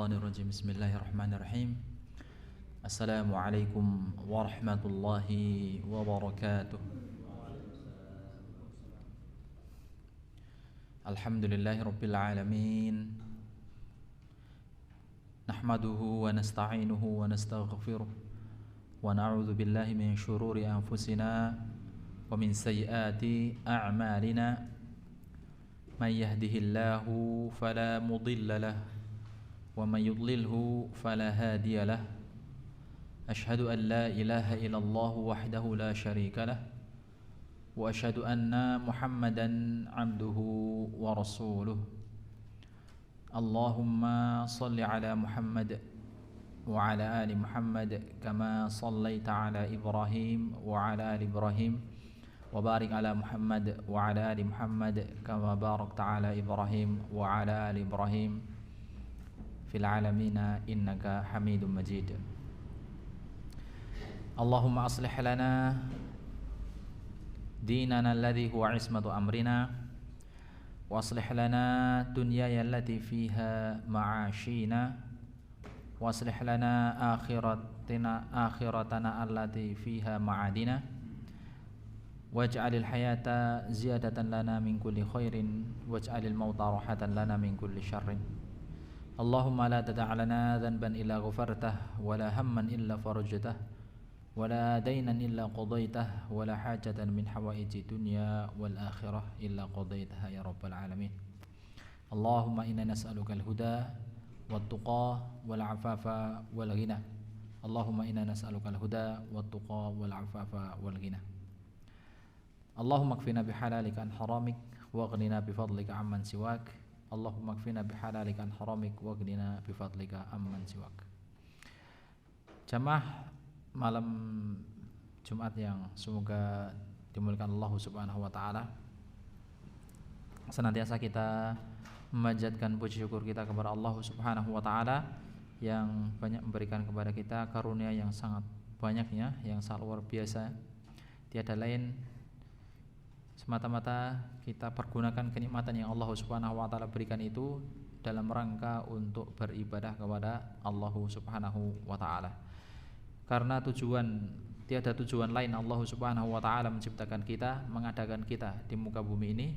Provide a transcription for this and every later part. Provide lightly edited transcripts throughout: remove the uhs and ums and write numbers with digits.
Minasyaitonirrajim. Bismillahirrahmanirrahim. Assalamualaikum warahmatullahi wabarakatuh. Alhamdulillahirabbil alamin. Nahmaduhu wa nasta'inuhu wa nastaghfiruh wa na'udzu billahi min syururi anfusina wa min sayyiati a'malina. May yahdihillahu fala mudilla lahu wa may yudlilhu fala hadiya lahu. Asyhadu an la ilaha illallah wahdahu la syarika lah wa asyhadu anna Muhammadan abduhu wa rasuluh. Allahumma salli ala Muhammad wa ala ali Muhammad kama sallaita ala Ibrahim wa ala ali Ibrahim wa barik ala Muhammad wa ala ali Muhammad kama barakta ala Ibrahim wa ala ali Ibrahim fil alamina innaka Hamidum Majid. Allahumma aslih lana dinana alladhi huwa ismatu amrina wa aslih lana dunyaya allati fiha ma'ashina wa aslih lana akhiratana allati fiha ma'adina waj'alil hayata ziyadatan lana min kulli khairin waj'alil mauta rahatan lana min kulli syarrin. Allahumma la tada' lana dhanban illa ghafartah wa la hamman illa farajtah wa la daynan illa qadaitah wa la hajatan min hawaiji dunya wal akhirah illa qadaitaha ya rabbal alamin. Allahumma inna nas'aluka al-huda wat tuqa wal afafa wal ghina. Allahumma inna nas'aluka al-huda wat tuqa wal afafa wal ghina. Allahumma kfina bihalalika an haramik wa aghnina bifadlika amman siwak. Allahumma kfina bihalalika an haramik wa aghnina bifadlika amman siwak. Jamaah malam Jumat yang semoga dimuliakan Allah Subhanahu wa taala. Senantiasa kita memanjatkan puji syukur kita kepada Allah Subhanahu wa taala yang banyak memberikan kepada kita karunia yang sangat banyaknya, yang sangat luar biasa. Tiada lain semata-mata kita pergunakan kenikmatan yang Allah Subhanahu wa taala berikan itu dalam rangka untuk beribadah kepada Allah Subhanahu wa taala. Karena tiada tujuan lain Allah Subhanahu wa taala menciptakan kita, mengadakan kita di muka bumi ini,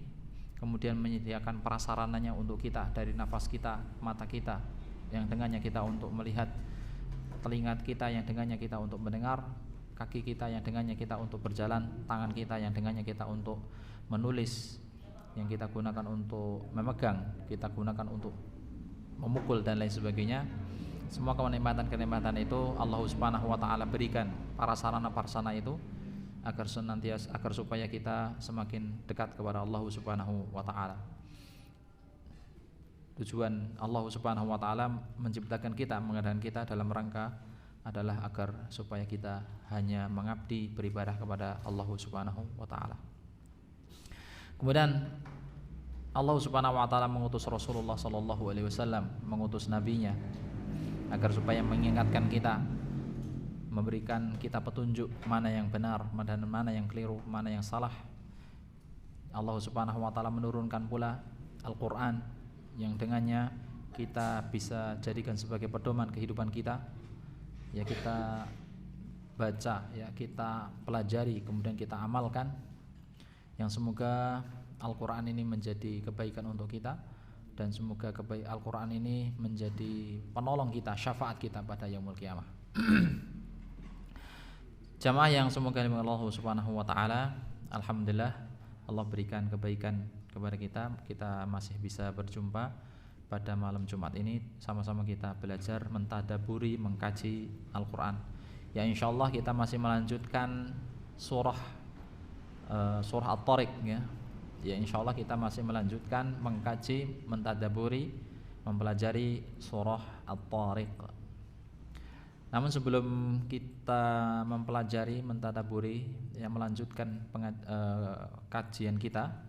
kemudian menyediakan prasarananya untuk kita, dari nafas kita, mata kita yang dengannya kita untuk melihat, telinga kita yang dengannya kita untuk mendengar, kaki kita yang dengannya kita untuk berjalan, tangan kita yang dengannya kita untuk menulis, yang kita gunakan untuk memegang, kita gunakan untuk memukul dan lain sebagainya. Semua kenikmatan-kenikmatan itu Allah Subhanahu wa taala berikan para sarana-prasarana itu agar senantiasa, agar supaya kita semakin dekat kepada Allah Subhanahu wa taala. Tujuan Allah Subhanahu wa taala menciptakan kita, mengadakan kita dalam rangka adalah agar supaya kita hanya mengabdi beribadah kepada Allah Subhanahu wa taala. Kemudian Allah Subhanahu wa taala mengutus Rasulullah sallallahu alaihi wasallam, mengutus nabinya agar supaya mengingatkan kita, memberikan kita petunjuk mana yang benar dan mana yang keliru, mana yang salah. Allah Subhanahu wa taala menurunkan pula Al-Qur'an yang dengannya kita bisa jadikan sebagai pedoman kehidupan kita. Ya, kita baca, ya kita pelajari, kemudian kita amalkan, yang semoga Al-Quran ini menjadi kebaikan untuk kita, dan semoga Al-Quran ini menjadi penolong kita, syafaat kita pada yaumul qiyamah. Jamaah yang semoga dimuliakan Allah Subhanahu wa taala, alhamdulillah Allah berikan kebaikan kepada kita masih bisa berjumpa pada malam Jumat ini, sama-sama kita belajar, mentadaburi, mengkaji Al-Quran. Ya, insyaallah kita masih melanjutkan surah At-Tariq, ya. Ya, insyaallah kita masih melanjutkan mengkaji, mentadaburi, mempelajari surah At-Tariq. Namun sebelum kita mempelajari, mentadaburi, ya, melanjutkan kajian kita,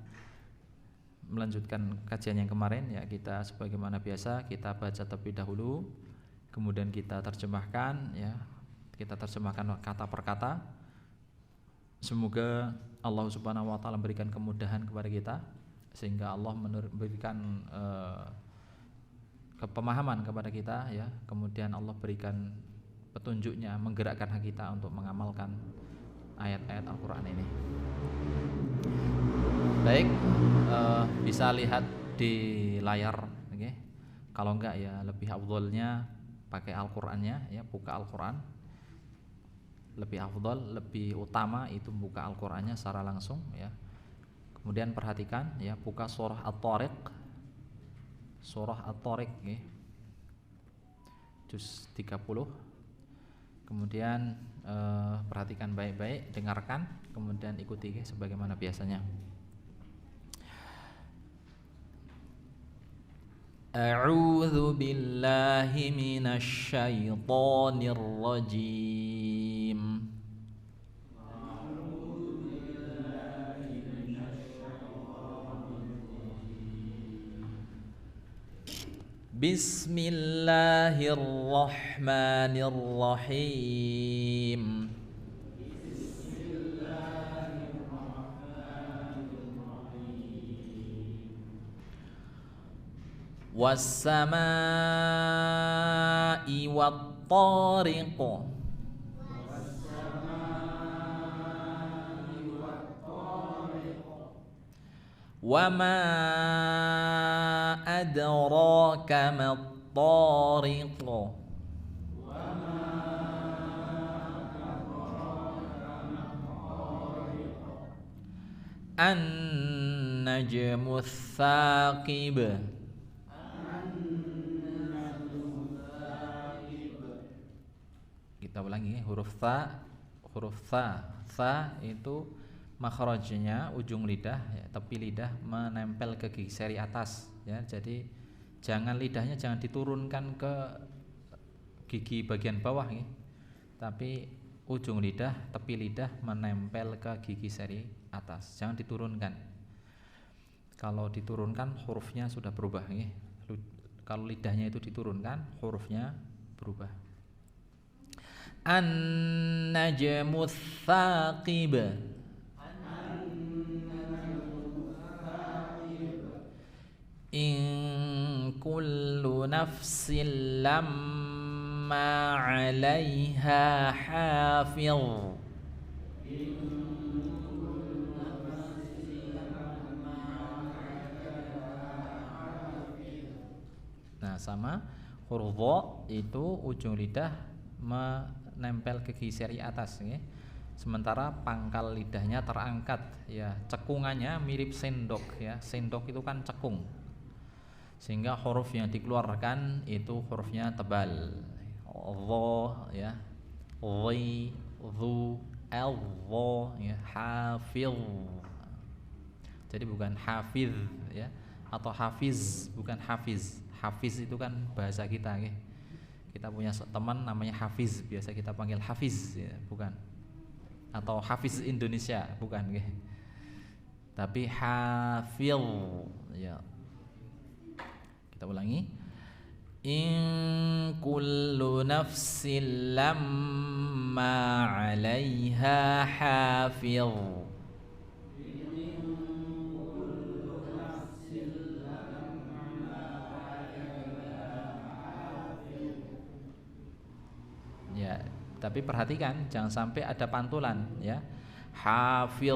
melanjutkan kajian yang kemarin, ya, kita sebagaimana biasa kita baca terlebih dahulu, kemudian kita terjemahkan, ya, kita terjemahkan kata per kata. Semoga Allah Subhanahu wa taala berikan kemudahan kepada kita sehingga Allah memberikan kepemahaman kepada kita ya, kemudian Allah berikan petunjuknya, menggerakkan hati kita untuk mengamalkan ayat-ayat Al-Quran ini. Baik, bisa lihat di layar, okay? Kalau enggak ya lebih afdolnya pakai Al-Qurannya ya, buka Al-Quran. Lebih afdol, lebih utama itu buka Al-Qurannya secara langsung ya. Kemudian perhatikan ya, buka surah At-Tariq. Surah At-Tariq ya. Juz 30. Kemudian perhatikan baik-baik, dengarkan, kemudian ikuti ya, sebagaimana biasanya. A'udzu billahi minasy syaithanir rajim. Bismillahirrahmanirrahim. Was-samaa'i wat-tariq. Wa ma adraka mat-tariq. An-najmu ats-tsaqib. Kita ulangi ya, huruf tha, tha itu makhrajnya ujung lidah ya, tepi lidah menempel ke gigi seri atas ya. Jadi lidahnya jangan diturunkan ke gigi bagian bawah ya, tapi ujung lidah, tepi lidah menempel ke gigi seri atas, jangan diturunkan. Kalau diturunkan hurufnya sudah berubah ya. Kalau lidahnya itu diturunkan, hurufnya berubah. An-najmu ats-tsaqib. In kullu nafsin lamma 'alaiha hafiz. Nah, sama huruf dha itu ujung lidah menempel ke gigi seri atas ya. Sementara pangkal lidahnya terangkat ya, cekungannya mirip sendok ya. Sendok itu kan cekung. Sehingga huruf yang dikeluarkan itu hurufnya tebal. Dha ya, dhi, dhu, al-dha ya, hafiz. Jadi bukan hafiz ya, atau hafiz, bukan hafiz. Hafiz itu kan bahasa kita ya. Kita punya teman namanya Hafiz, biasa kita panggil Hafiz ya, bukan. Atau Hafiz Indonesia, bukan ya. Tapi hafil ya. Kita ulangi. In kullu nafsin lamma 'alaiha hafiz. Ya, tapi perhatikan jangan sampai ada pantulan ya. Hafiz,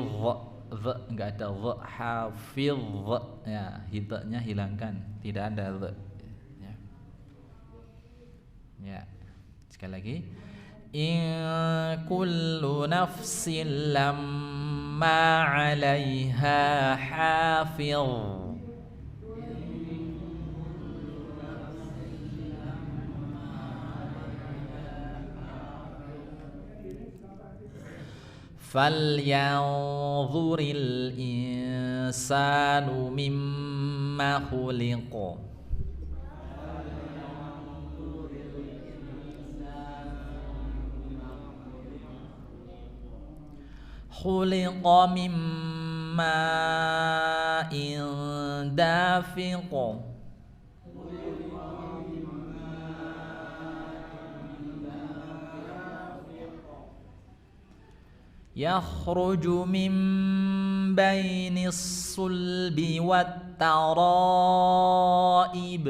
enggak ada dha, hafiz ya, hidanya hilangkan, tidak ada dha ya. Ya. Sekali lagi. In kullu nafsin lamma 'alaiha hafiz. Falyanzuril insanu mimma khuliqa. Khuliqa mimma dafiqa. Yakhruju min bainis sulbi wat taraib.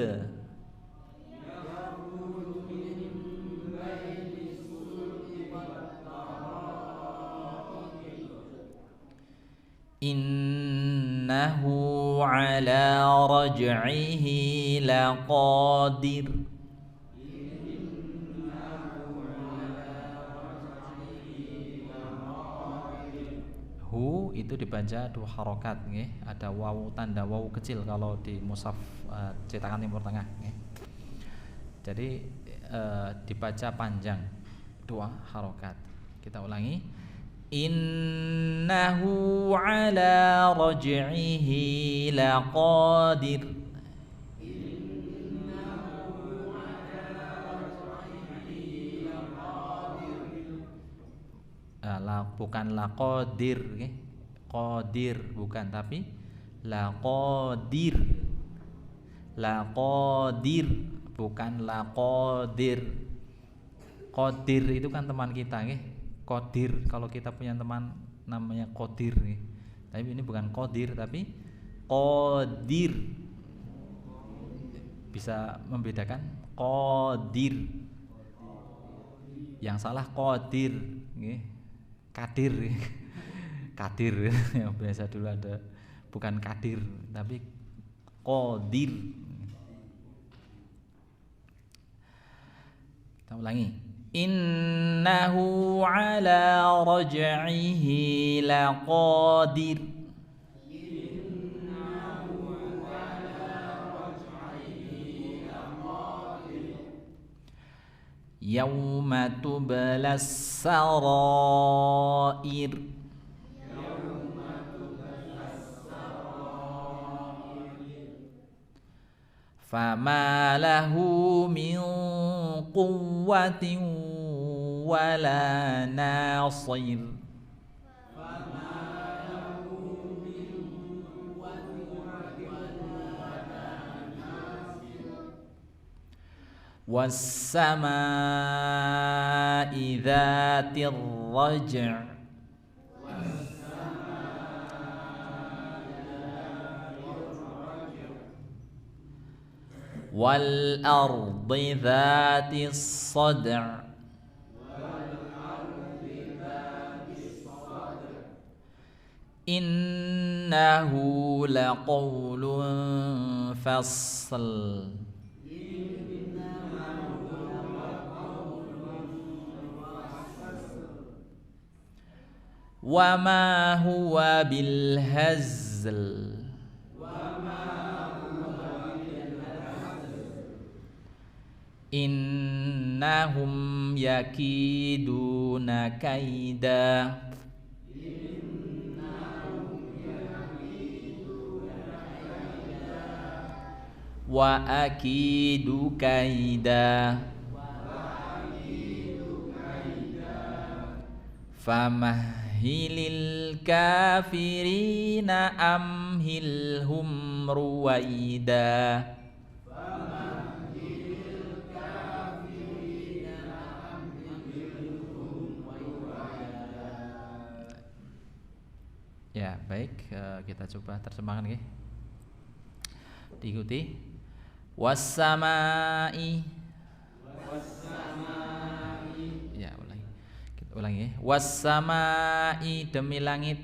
Innahu ala raj'ihi laqadir. Hu itu dibaca 2 harokat nggih. Ada wawu, tanda wawu kecil kalau di mushaf cetakan Timur Tengah nggih. Jadi dibaca panjang 2 harokat. Kita ulangi. Innahu ala raj'ihi laqadir. Bukan laqadir okay? Qadir bukan, tapi laqadir. Laqadir bukan laqadir. Qadir itu kan teman kita okay? Qadir, kalau kita punya teman namanya Qadir okay? Tapi ini bukan Qadir tapi Qadir. Bisa membedakan Qadir. Yang salah Qadir okay? Kadir, Kadir yang biasa dulu ada, bukan Kadir tapi Qadir. Kita ulangi. Innahu ala raj'ihi laqadir. Yauma tublas sarair. Fama lahu min quwwatin wala nasir. Was-samaa'i dzatir raj'. Wal ardi dzatis sad'i. Innahu laqawlun fasl. Wa ma huwa bil hazl. Innahum yakiduna kaida. Wa akidu kaida. Famahilil kafirina amhilhum ruwaida. Ya, baik, kita coba terjemahkan nggih. Diikuti. Was-samaa'i. Ya, ulangi. Kita ulangi. Was-samaa'i demi langit.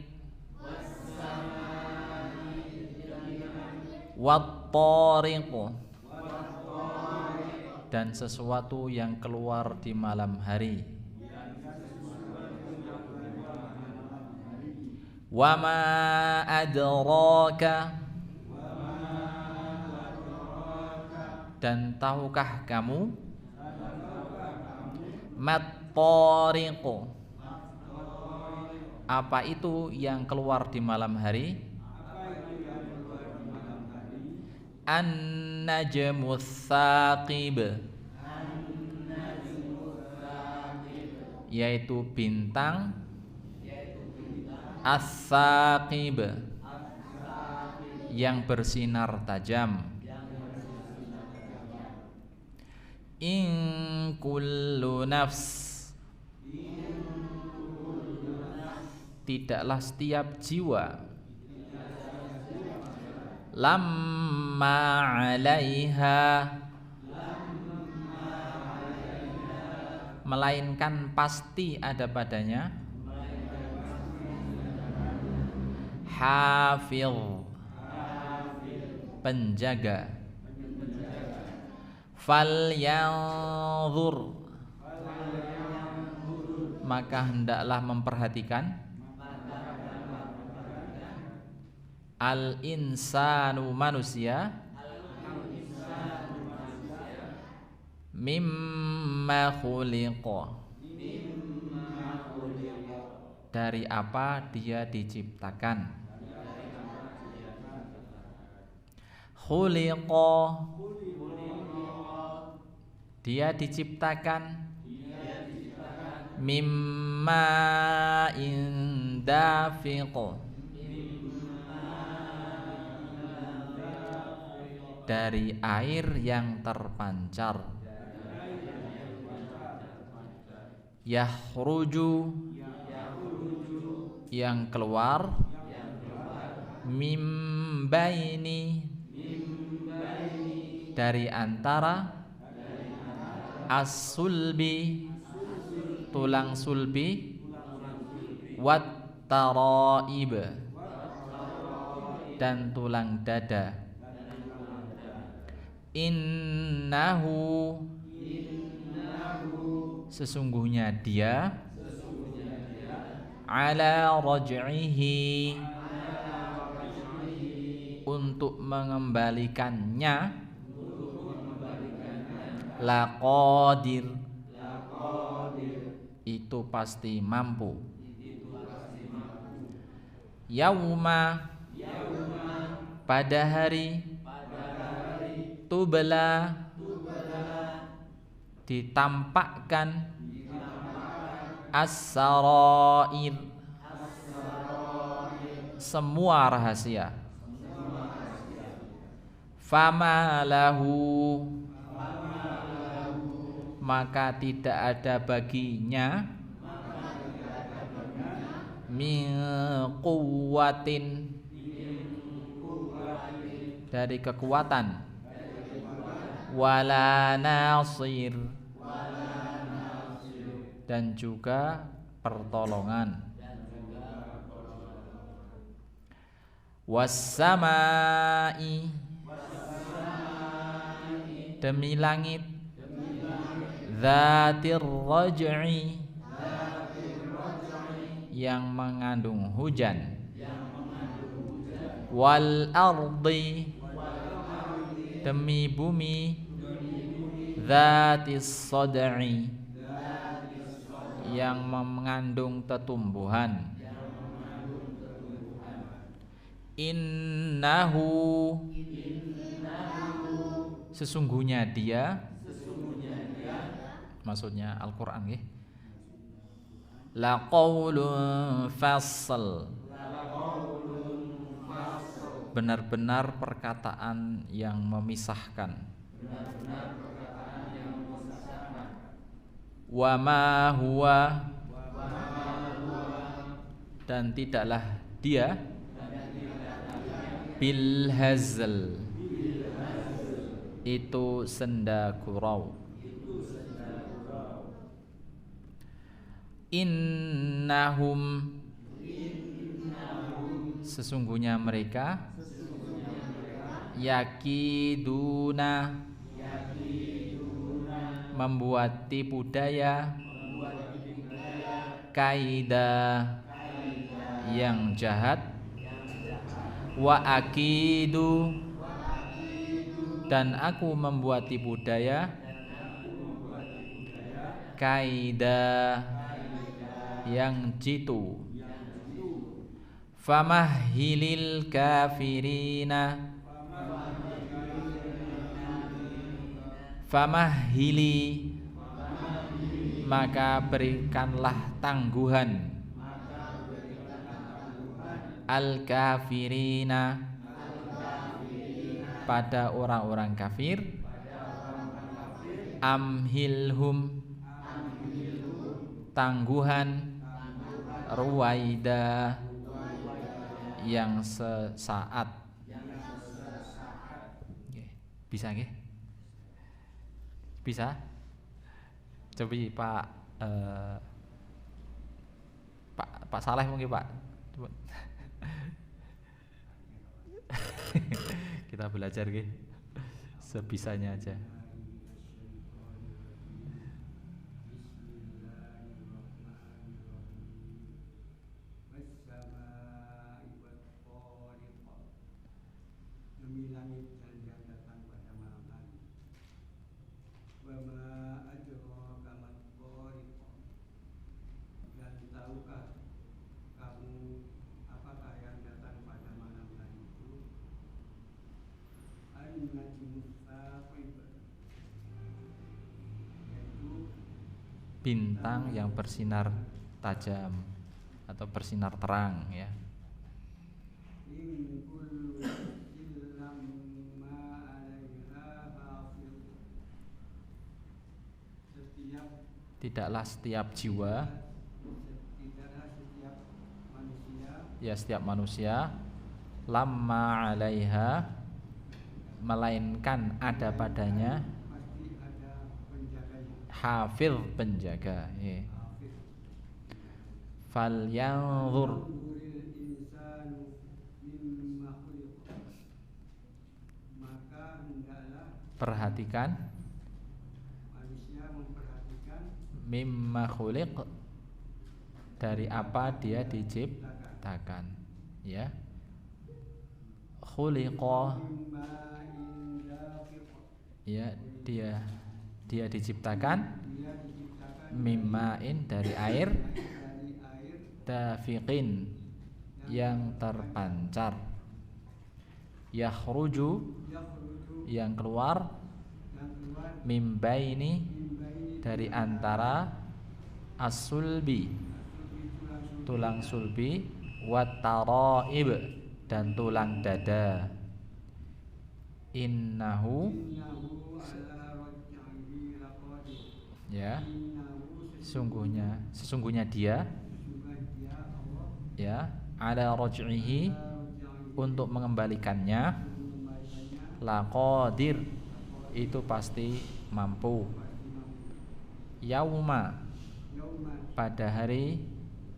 Wat-tariq. Dan sesuatu yang keluar di malam hari. Wa ma adraka. Dan tahukah kamu mat-tariq? Apa itu yang keluar di malam hari? An-najmus tsaqib, yaitu bintang as-tsaqib, yang bersinar tajam. In kullu nafs, tidaklah setiap jiwa, lamma 'alaiha, melainkan pasti ada padanya, Hafil, penjaga. Falyanzur, maka hendaklah memperhatikan. Al-insanu, manusia. Mimma khuliqa, dari apa dia diciptakan. Khuliqa, dia diciptakan. Mimma indafiq, dari air yang terpancar. Yakhruju, yang keluar. Mim baini, dari antara. As-sulbi, tulang sulbi. Wat taraib, dan tulang dada. Innahu, sesungguhnya dia. Ala raj'ihi, untuk mengembalikannya. Laqadir, itu pasti mampu. Yauma, pada hari. Tubla, ditampakkan. As-sarair, semua rahasia. Fama lahu, maka tidak ada baginya. Min quwwatin, dari kekuatan. Wala nasir, dan juga pertolongan. Wassamai, demi langit. Dzatir raj'i, yang mengandung hujan. Wal ardi, demi bumi. Dzatis sad'i, yang mengandung tetumbuhan. Innahu, sesungguhnya dia. Maksudnya Al-Qur'an nggih. Laqaulun fasl, benar-benar perkataan yang memisahkan. Wa ma huwa, dan tidaklah dia. Bil hazl, itu senda gurau. Innahum, sesungguhnya mereka. Yakiduna, membuat tipu daya. Kaida, yang jahat. Wa akidu, dan aku membuat tipu daya. Kaida, yang jitu. Famahhilil kafirina, famahhili, maka berikanlah tangguhan. Al kafirina, pada orang-orang kafir. Amhilhum, tangguhan. Ruwaida, yang sesaat. Bisa nggih? Bisa? Coba Pak Saleh mungkin Pak. Kita belajar nggih sebisanya aja. Demi langit dan yang datang pada malam hari. Wa ma adraka mat-thariq. Dan tahukah kamu apakah yang datang pada malam hari itu? An-najmus saqib, yaitu Bintang yang bersinar tajam atau bersinar terang ya. in kullu nafsin lamma 'alaiha hafiz. Tidaklah setiap jiwa, Tidaklah setiap manusia, ya setiap manusia, lamma 'alaiha, melainkan ada padanya pasti ada penjaganya. hafiz, penjaga ya. Hafiz. Falyanzur, Yanzuril insanu mimma khuliq. Maka hendaklah perhatikan manusia memperhatikan mimma khuliq, dari apa dia diciptakan ya. Khuliqa, mimma indafiq. ya dia diciptakan Dia diciptakan mimma'in, dari air, dari air dafiqin, yang terpancar, yakhruju, yakhruju, yang keluar, yang keluar mimbaini, min baini dari antara as-sulbi, tulang sulbi, wat-taraib, dan tulang dada. Innahu, innahu ala raj'ihi laqadir. ya Innahu sesungguhnya dia sesungguhnya Allah ya ala raj'ihi, untuk mengembalikannya, mengembalikannya laqadir, itu pasti mampu. Yauma, yauma, pada hari,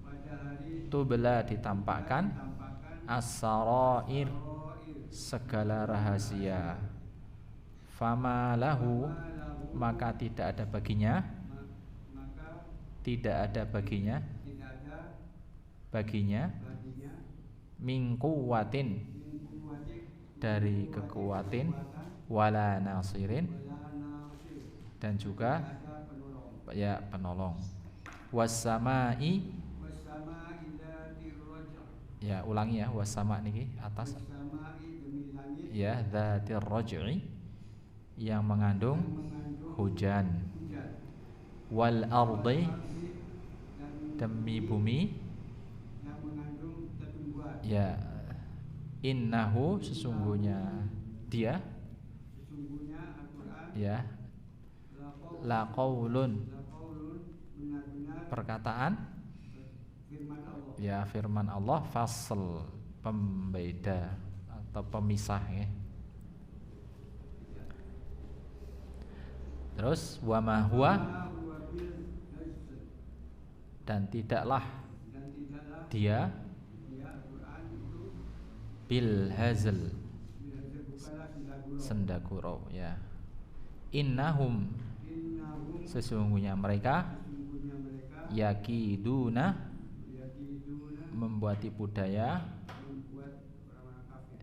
pada hari tubla, ditampakkan, tampakkan as-sarair, rair, segala rahasia. Fama lahu, lahu, maka tidak ada baginya, maka tidak ada baginya, tidak ada baginya baginya min quwwatin, min quwwati, dari kekuatan, wala nasirin, wala nasir, dan juga ada penolong. ya penolong. Wassamai, Wassama idzatir raj', ya ulangi ya, wassama niki atas wassama demi langit ya, dzatir raj'i, yang mengandung mengandung hujan. hujan. Wal ardi, Dan demi bumi, yang mengandung tumbuhan. ya innahu, sesungguhnya dia Sesungguhnya Al-Quran ya laqaul, laqaulun, laqaulun, benar-benar perkataan firman Allah. ya firman Allah, fasl, pembeda atau pemisah ya. Terus wa ma huwa, Ma huwa bil hazl. dan tidaklah Dan tidaklah dia dia Al-Quran itu bil hazl, bukanlah sila sendagurau ya. Innahum, Innahum, sesungguhnya mereka, sesungguhnya mereka yakiduna, yakiduna, membuat tipu daya. membuat orang-orang kafir.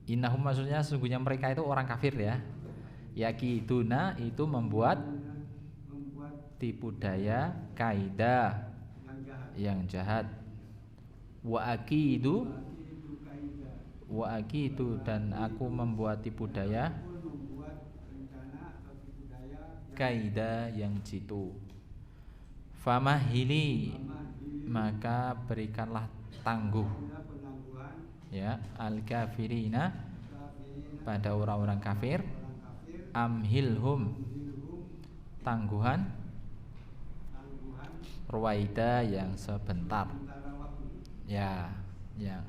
Innahum maksudnya sesungguhnya mereka itu orang kafir ya. Yakiduna itu membuat Membuat tipu daya, kaida, yang jahat. yang jahat. Wa akidu, Akidu kaida. wa akidu, dan aku membuat tipu daya, Pun membuat rencana atau tipu daya yang kaida, yang jitu. Famahili, mahili, maka berikanlah tangguh bila penangguhan ya al-kafirina, kafirin, pada orang-orang kafir, orang kafir, amhilhum, minhum, tangguhan, tangguhan ruwaida, yang sebentar sementara waktu. ya, yang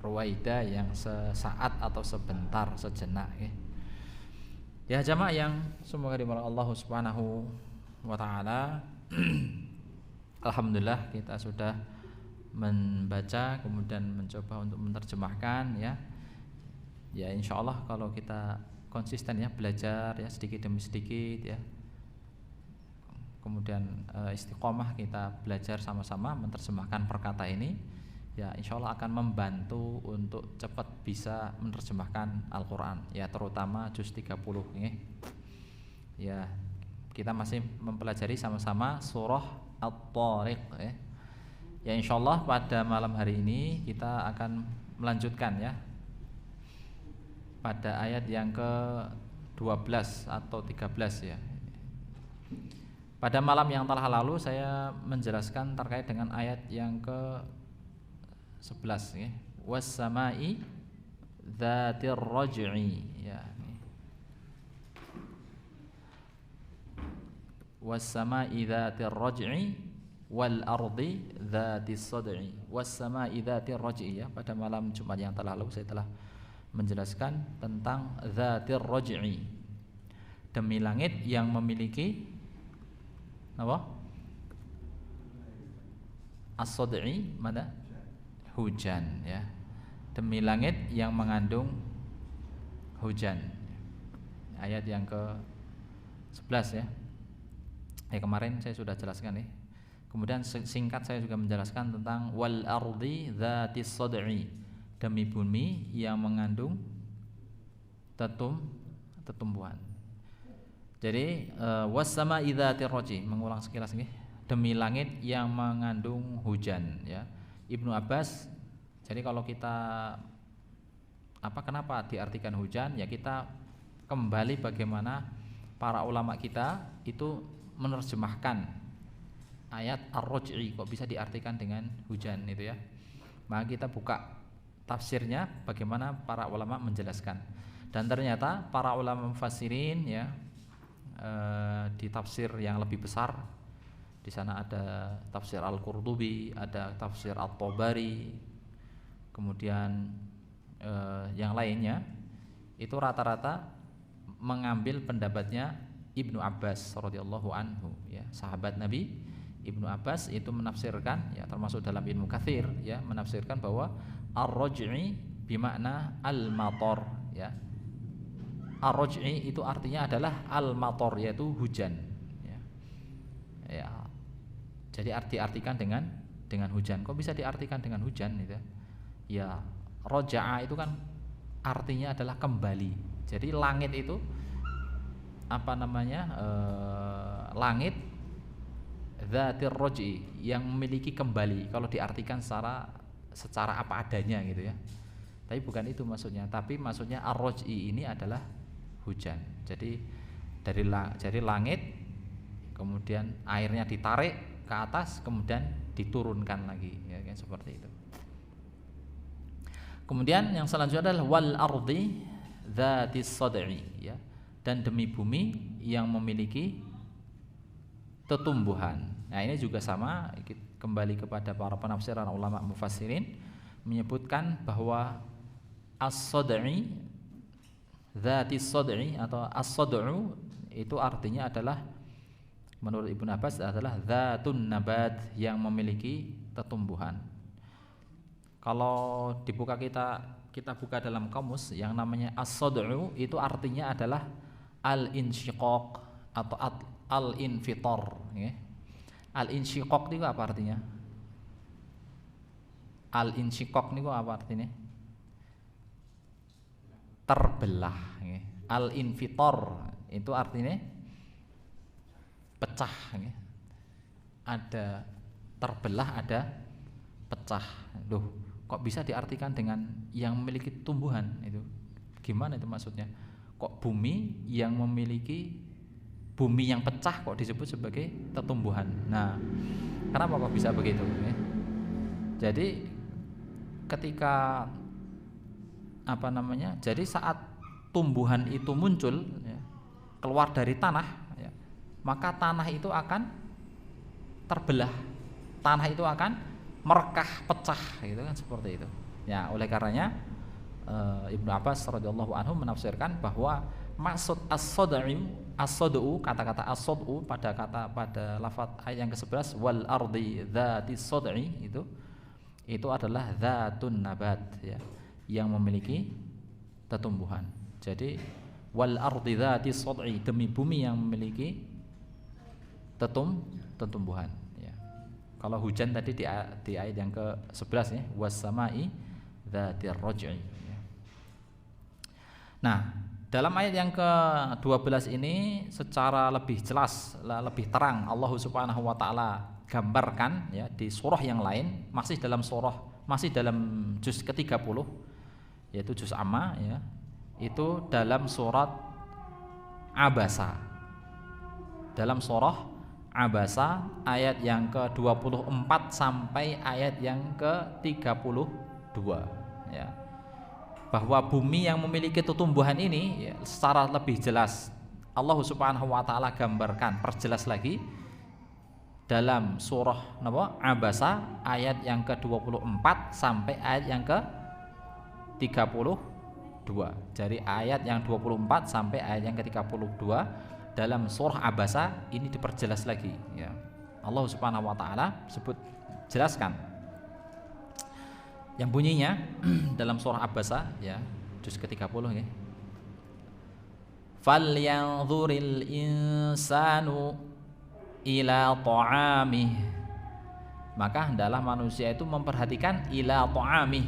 ruwaida, yang sesaat atau sebentar, sejenak ya. Ya jamaah yang semoga dimurkai Allah Subhanahu wa taala. Alhamdulillah kita sudah membaca kemudian mencoba untuk menerjemahkan ya Ya insya Allah kalau kita konsisten ya belajar ya sedikit demi sedikit ya, kemudian istiqomah kita belajar sama-sama menerjemahkan perkata ini, ya insya Allah akan membantu untuk cepat bisa menerjemahkan Al-Quran ya, terutama juz 30 ya. Kita masih mempelajari sama-sama surah At-Tariq ya. Ya insya Allah pada malam hari ini kita akan melanjutkan ya pada ayat yang ke-12 atau 13 ya. Pada malam yang telah lalu saya menjelaskan terkait dengan ayat yang ke-11 ya. Was-sama'i dzatir raj'i ya. Was-sama'i dzatir raj'i wal ardi dzatis sad'i. Was-sama'i dzatir raj'i ya. Pada malam Jumat yang telah lalu saya telah menjelaskan tentang dzatir raj'i, demi langit yang memiliki apa? As-sad'i mana? Hujan ya. Demi langit yang mengandung hujan. Ayat yang ke-11 ya. Kemarin saya sudah jelaskan nih. Kemudian singkat saya juga menjelaskan tentang wal ardi dzatis sad'i, demi bumi yang mengandung tetumbuhan. Jadi was-sama'i dzatir raj'i, mengulang sekilas nih, demi langit yang mengandung hujan ya. Ibnu Abbas, jadi kalau kita kenapa diartikan hujan ya, kita kembali bagaimana para ulama kita itu menerjemahkan ayat ar-raj'i kok bisa diartikan dengan hujan itu ya. Maka kita buka tafsirnya bagaimana para ulama menjelaskan, dan ternyata para ulama mufassirin ya, di tafsir yang lebih besar di sana ada tafsir Al-Qurtubi, ada tafsir At-Tabari, kemudian yang lainnya itu rata-rata mengambil pendapatnya Ibnu Abbas radhiyallahu anhu ya, sahabat Nabi. Ibnu Abbas itu menafsirkan ya, termasuk dalam Ibnu Katsir ya, menafsirkan bahwa ar-raj'i bimakna al-matar ya. Ar-raj'i itu artinya adalah al-matar, yaitu hujan ya. Ya. Jadi diartikan dengan hujan. Kok bisa diartikan dengan hujan gitu? Ya, roja'a itu kan artinya adalah kembali. Jadi langit itu langit dzatir raj'i yang memiliki kembali, kalau diartikan secara apa adanya gitu ya. Tapi bukan itu maksudnya, tapi maksudnya ar-raj'i ini adalah hujan. Jadi dari langit kemudian airnya ditarik ke atas kemudian diturunkan lagi ya, kan seperti itu. Kemudian yang selanjutnya adalah wal ardi dzatis sad'i ya, dan demi bumi yang memiliki tetumbuhan. Nah, ini juga sama, kembali kepada para penafsiran ulama mufassirin menyebutkan bahwa as-sad'i, dzatis sad'i atau as-sad'u itu artinya adalah, menurut Ibnu Abbas adalah dzatun nabat, yang memiliki tetumbuhan. Kalau dibuka kita buka dalam kamus, yang namanya as-sad'u itu artinya adalah al-insyiqaq atau al-infitar ya. Al-insyiqaq itu apa artinya? Al-insyiqaq itu apa artinya? Terbelah ya. Al-infitar itu artinya pecah ya. Ada terbelah, ada pecah. Loh, kok bisa diartikan dengan yang memiliki tumbuhan itu? Gimana itu maksudnya? Kok bumi yang memiliki, bumi yang pecah kok disebut sebagai tetumbuhan? Nah, kenapa kok bisa begitu ya? Jadi ketika jadi saat tumbuhan itu muncul ya, keluar dari tanah ya, maka tanah itu akan terbelah, tanah itu akan merekah, pecah gitu kan, seperti itu ya. Oleh karenanya Ibnu Abbas radhiyallahu anhu menafsirkan bahwa maksud as-sad'u, kata-kata as-sad'u pada lafaz ayat yang ke-11 wal ardi dzatis sad'i itu adalah dzatun nabat ya, yang memiliki tetumbuhan. Jadi wal ardi dzati sod'i, demi bumi yang memiliki tetumbuhan. Ya. Kalau hujan tadi di ayat yang ke-11 ya, was samai dzatir raj'i. Ya. Nah, dalam ayat yang ke-12 ini secara lebih jelas, lebih terang Allah Subhanahu wa taala gambarkan ya di surah yang lain, masih dalam juz ke-30 yaitu juz Amma ya. Itu dalam surat Abasa. Dalam surah Abasa ayat yang ke-24 sampai ayat yang ke-32 ya. Bahwa bumi yang memiliki tumbuhan ini ya, secara lebih jelas Allah Subhanahu wa taala gambarkan, perjelas lagi dalam surah Abasa ayat yang ke-24 sampai ayat yang ke-32. Dari ayat yang 24 sampai ayat yang ke-32 dalam surah Abasa ini diperjelas lagi ya. Allah Subhanahu wa taala jelaskan yang bunyinya dalam surah Abasa ya, juz ke-30 ya. Falyanzuril insanu ila ta'amih, maka hendaklah manusia itu memperhatikan ila ta'amih,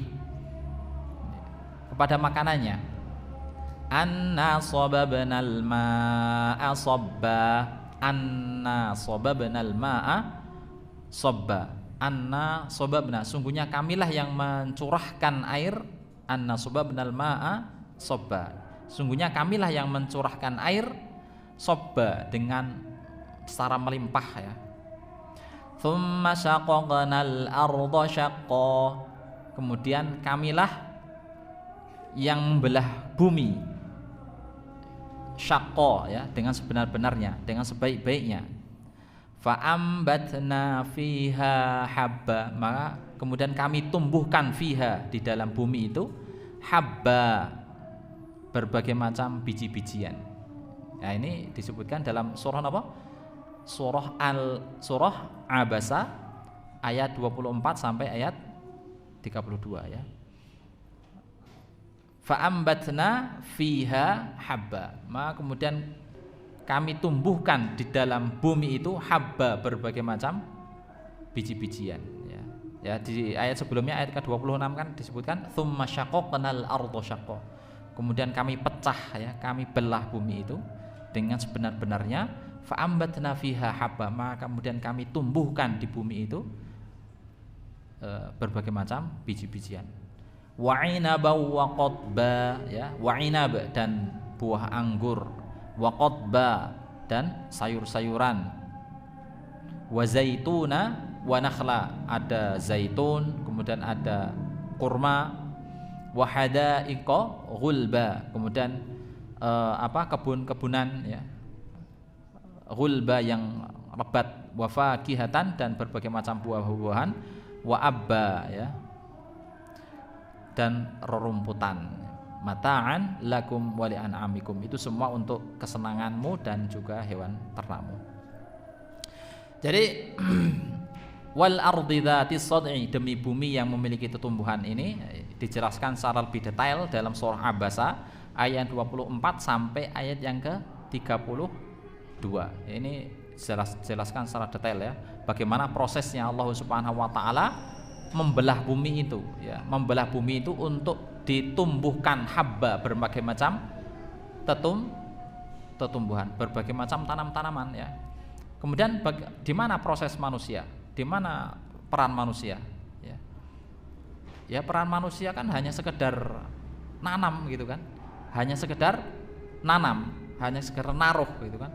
kepada makanannya. Anna sababnal ma'a sabba, anna sababnal ma'a sabba, anna sababna, sungguhnya kamilah yang mencurahkan air, anna sababnal ma'a sabba, sungguhnya kamilah yang mencurahkan air, sabba, dengan secara melimpah ya. Tsumma syaqaqnal arda syaqqa, kemudian kamilah yang membelah bumi, syaqqa ya, dengan sebenar-benarnya, dengan sebaik-baiknya. Fa'ambatna fiha habba, maka kemudian kami tumbuhkan fiha, di dalam bumi itu, habba, berbagai macam biji-bijian. Nah, ini disebutkan dalam surah apa? Surah Abasa ayat 24 sampai ayat 32 ya. Fa'ambatna fiha habba, maka kemudian kami tumbuhkan di dalam bumi itu habba, berbagai macam biji-bijian ya. Ya, di ayat sebelumnya ayat ke-26 kan disebutkan tsumma syaqaqnal arda syaqqa, kemudian kami pecah ya, kami belah bumi itu dengan sebenar-benarnya. Fa'ambatna fiha habba, maka kemudian kami tumbuhkan di bumi itu berbagai macam biji-bijian. Wa'inaba wa qadba ya, wa'inab, dan buah anggur, wa qadba, dan sayur-sayuran, wa zaituna wa nakhla, ada zaitun, kemudian ada kurma, wa hadaiqa ghulba, kemudian kebun-kebunan ya, ghulba yang lebat, wa fakihatan, dan berbagai macam buah-buahan, wa abba ya, dan rerumputan, mata'an lakum wa li'an'amikum, itu semua untuk kesenanganmu dan juga hewan ternakmu. Jadi wal ardi dzatis sad'i, demi bumi yang memiliki tetumbuhan ini dijelaskan secara lebih detail dalam surah Abasa ayat 24 sampai ayat yang ke-32. Ini jelaskan secara detail ya, bagaimana prosesnya Allah Subhanahu wa taala membelah bumi itu ya, membelah bumi itu untuk ditumbuhkan habba, berbagai macam tetumbuhan, berbagai macam tanam-tanaman ya. Kemudian di mana proses manusia, di mana peran manusia ya. Ya, peran manusia kan hanya sekedar nanam gitu kan, hanya sekedar nanam, hanya sekedar naruh gitu kan.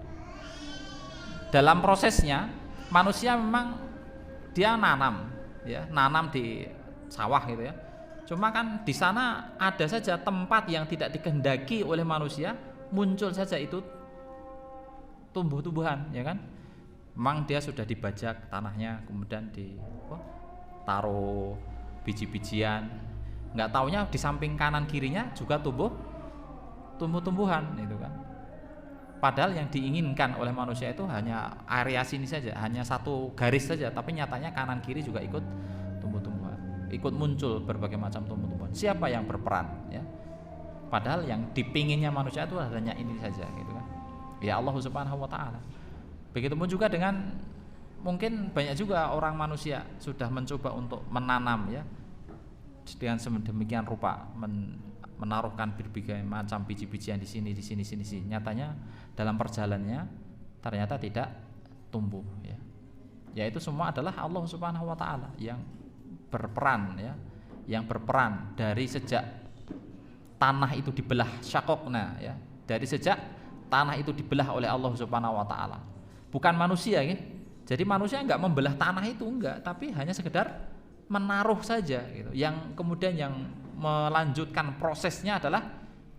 Dalam prosesnya manusia memang dia nanam ya, nanam di sawah gitu ya. Cuma kan di sana ada saja tempat yang tidak dikehendaki oleh manusia, muncul saja itu tumbuh-tumbuhan ya kan. Memang dia sudah dibajak tanahnya, kemudian taruh biji-bijian, nggak taunya di samping kanan kirinya juga tumbuh-tumbuhan itu kan. Padahal yang diinginkan oleh manusia itu hanya area sini saja, hanya satu garis saja, tapi nyatanya kanan kiri juga ikut tumbuh-tumbuhan, ikut muncul berbagai macam tumbuh-tumbuhan. Siapa yang berperan ya? Padahal yang dipinginnya manusia itu hanya ini saja gitu kan. Ya Allah Subhanahu wa taala. Begitupun juga dengan mungkin banyak juga orang manusia sudah mencoba untuk menanam ya dengan sedemikian rupa menaruhkan berbagai macam biji-bijian di sini. Nyatanya dalam perjalanannya ternyata tidak tumbuh ya. Ya itu semua adalah Allah Subhanahu wa taala yang berperan ya, yang berperan dari sejak tanah itu dibelah syaqaqna ya. Dari sejak tanah itu dibelah oleh Allah Subhanahu wa taala. Bukan manusia ya. Jadi manusia enggak membelah tanah itu enggak, tapi hanya sekedar menaruh saja gitu. Yang kemudian yang melanjutkan prosesnya adalah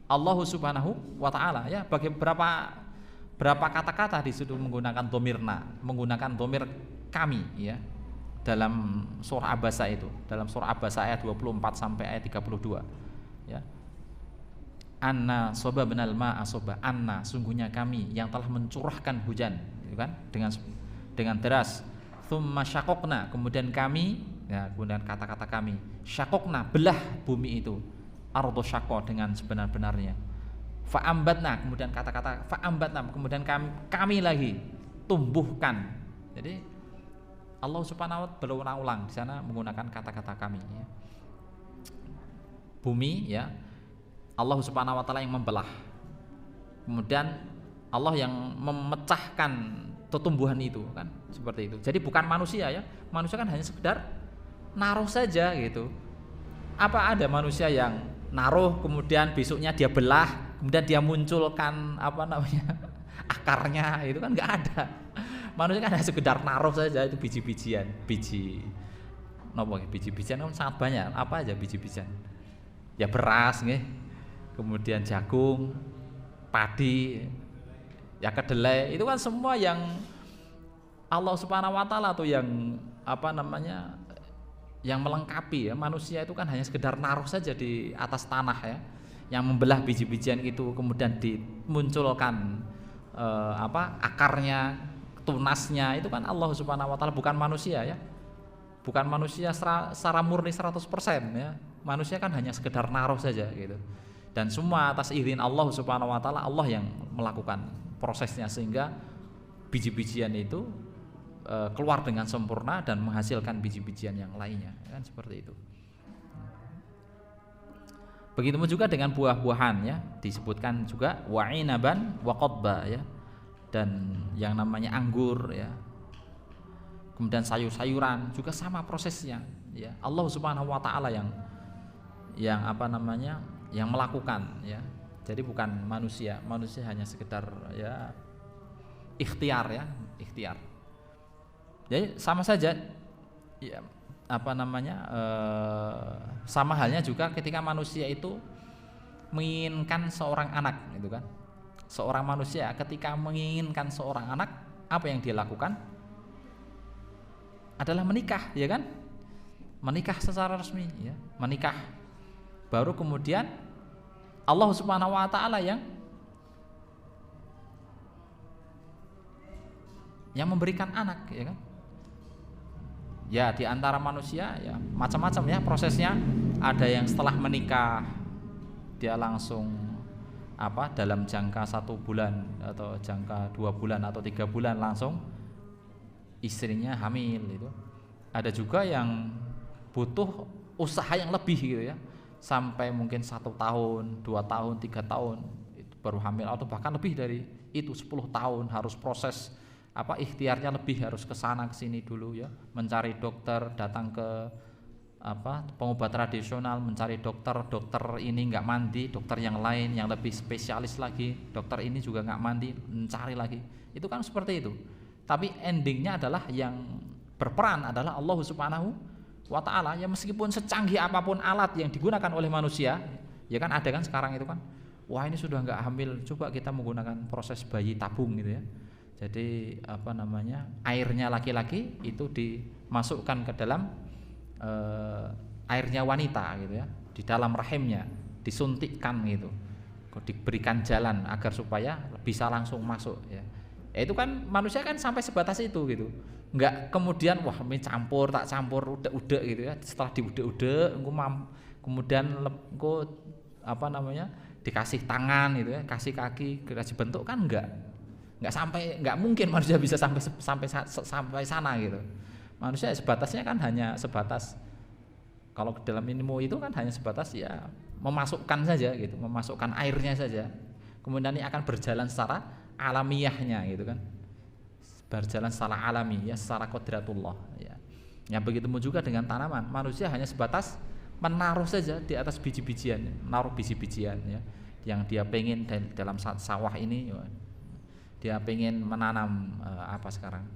Allah Subhanahu wa taala ya. Berapa kata-kata di situ menggunakan domirna, menggunakan domir kami ya. Dalam surah Abasa itu, dalam surah Abasa ayat 24 sampai ayat 32 ya. Anna sobabnal ma'a soba, anna sungguhnya kami yang telah mencurahkan hujan gitu kan, dengan deras. Tsumma syaqaqna, kemudian kami ya, kemudian kata-kata kami syaqaqna, belah bumi itu, ardo syaqqa, dengan sebenar-benarnya. Fa'ambatna, kemudian kata-kata fa'ambatna, kemudian kami lagi tumbuhkan. Jadi Allah Subhanahu wa taala berulang-ulang di sana menggunakan kata-kata kami ya. Bumi ya, Allah Subhanahu wa taala yang membelah. Kemudian Allah yang memecahkan tumbuhan itu kan, seperti itu. Jadi bukan manusia ya. Manusia kan hanya sekedar naruh saja gitu. Apa ada manusia yang naruh kemudian besoknya dia belah, kemudian dia munculkan akarnya, itu kan enggak ada. Manusia kan hanya sekedar naruh saja itu biji-bijian, biji-bijian kan sangat banyak. Apa aja biji-bijian? Ya beras nggih. Kemudian jagung, padi, ya kedelai, itu kan semua yang Allah Subhanahu wa taala atau yang yang melengkapi ya. Manusia itu kan hanya sekedar naruh saja di atas tanah ya, yang membelah biji-bijian itu kemudian dimunculkan akarnya, tunasnya, itu kan Allah Subhanahu wa taala, bukan manusia ya. Bukan manusia secara murni 100% ya. Manusia kan hanya sekedar naruh saja gitu. Dan semua atas izin Allah Subhanahu wa taala, Allah yang melakukan prosesnya sehingga biji-bijian itu keluar dengan sempurna dan menghasilkan biji-bijian yang lainnya, kan seperti itu. Begitu juga dengan buah-buahan ya, disebutkan juga wa'inaban wa qadba ya. Dan yang namanya anggur ya. Kemudian sayur-sayuran juga sama prosesnya ya. Allah Subhanahu wa taala yang yang melakukan ya. Jadi bukan manusia hanya sekedar ya ikhtiar ya, ikhtiar. Jadi sama saja ya, sama halnya juga ketika manusia itu menginginkan seorang anak gitu kan. Seorang manusia ketika menginginkan seorang anak, apa yang dia lakukan? Adalah menikah, ya kan? Menikah secara resmi ya, menikah. Baru kemudian Allah Subhanahu wa taala yang memberikan anak, ya kan? Ya, di antara manusia ya macam-macam ya prosesnya. Ada yang setelah menikah dia langsung dalam jangka 1 bulan atau jangka 2 bulan atau 3 bulan langsung istrinya hamil itu. Ada juga yang butuh usaha yang lebih gitu ya, sampai mungkin 1 tahun, 2 tahun, 3 tahun itu baru hamil, atau bahkan lebih dari itu 10 tahun harus proses ikhtiarnya lebih, harus ke sana ke sini dulu ya, mencari dokter, datang ke pengobat tradisional, mencari dokter ini nggak mandi, dokter yang lain yang lebih spesialis lagi, dokter ini juga nggak mandi, mencari lagi. Itu kan seperti itu. Tapi endingnya adalah yang berperan adalah Allah Subhanahu wa taala. Ya meskipun secanggih apapun alat yang digunakan oleh manusia, ya kan ada kan sekarang itu kan, wah ini sudah nggak hamil, coba kita menggunakan proses bayi tabung gitu ya. Jadi airnya laki-laki itu dimasukkan ke dalam airnya wanita gitu ya, di dalam rahimnya disuntikkan gitu, diberikan jalan agar supaya bisa langsung masuk ya. Itu kan manusia kan sampai sebatas itu gitu, nggak kemudian wah ini tak campur udah gitu ya, setelah diudah kemudian dikasih tangan gitu ya, kasih kaki, dikasih bentuk kan nggak mungkin manusia bisa sampai sana gitu. Manusia sebatasnya kan hanya sebatas, kalau dalam ilmu itu kan hanya sebatas ya memasukkan saja gitu, memasukkan airnya saja. Kemudian ini akan berjalan secara alamiahnya gitu kan, berjalan secara alami ya, secara qudratullah ya. Ya begitu juga dengan tanaman, manusia hanya sebatas menaruh saja di atas biji-bijian, naruh biji-bijian ya, yang dia pengen dalam sawah ini ya. Dia pengen menanam